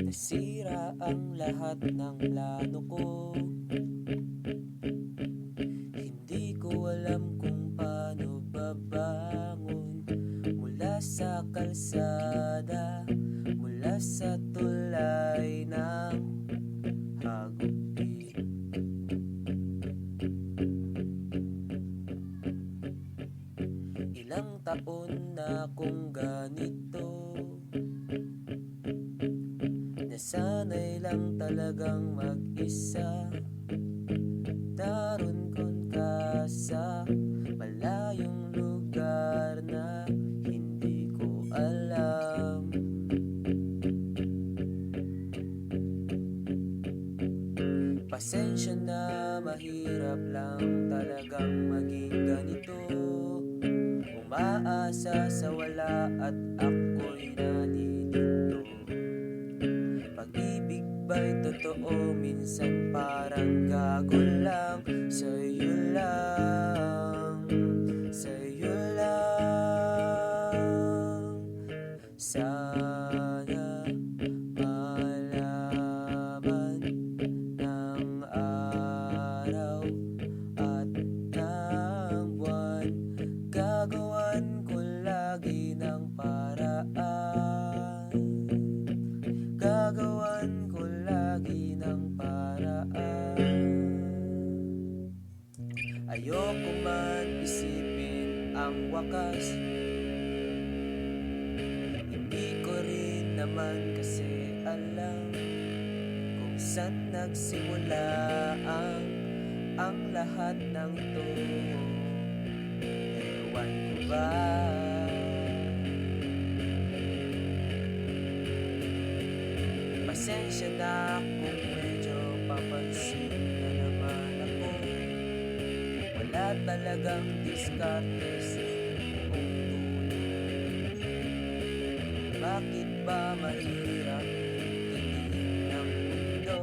Nasira ang lahat ng plano ko. Hindi ko alam kung paano babangon mula sa kalsada, mula sa tulay ng hagupit. Ilang taon na akong ganito, nasanay lang talagang mag-isa. Daron kon ka sa malayong lugar na hindi ko alam. Pasensya na, mahirap lang talagang maging ganito. Umaasa sa wala at ako'y nalilito. Pag-ibig ba'y totoo? Minsan parang gago lang. Sa'yo lang, sa'yo lang. Sana malaman ng araw at ng buwan. Gagawan ko lagi ng paraan. Gagawan ko lagi ng paraan. Ayoko man isipin ang wakas. Hindi ko rin naman kasi alam kung saan nagsimula ang lahat ng ito. Ewan ko ba? Pasensya na kung medyo papansin na naman ako. Wala talagang diskarte sa buong tulad. Bakit ba mahirap tingin ng mundo?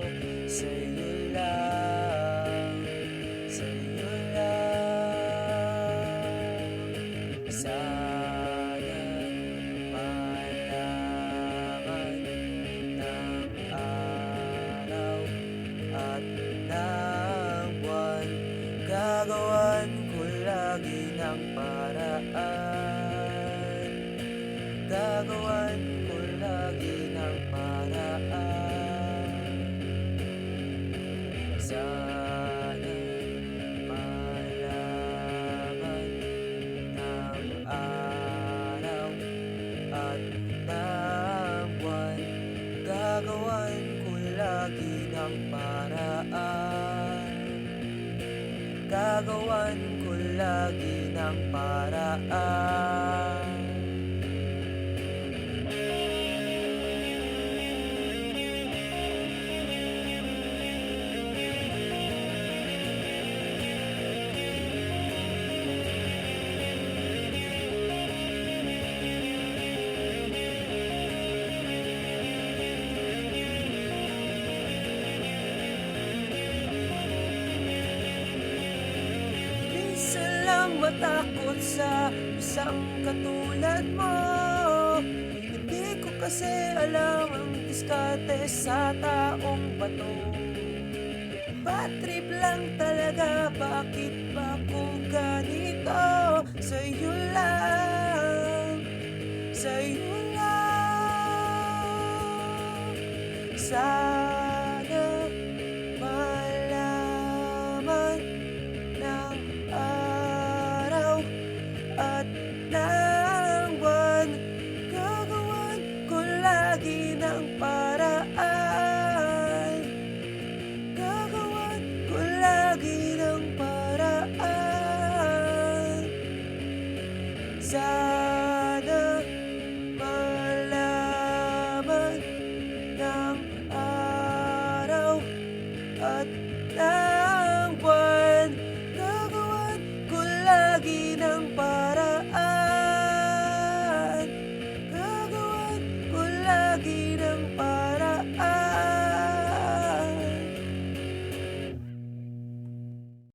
Sa'yo lang, sa'yo lang. Sana malaman ng araw at ng buwan. Gagawan ko lagi ng paraan. Gagawan ko lagi ng paraan. Sana malaman ng araw at ng buwan. Gagawan ko lagi ng paraan. Gagawan ko lagi ng paraan. Minsan lang matakot sa isang katulad mo. Hindi ko kasi alam ang diskarte sa taong bato. Bad trip lang talaga, bakit ba ko ganito? Sa'yo lang, sa'yo lang. Sana malaman ng araw at ng buwan. Gagawan ko lagi ng paraan. Gagawan ko lagi ng paraan. Sa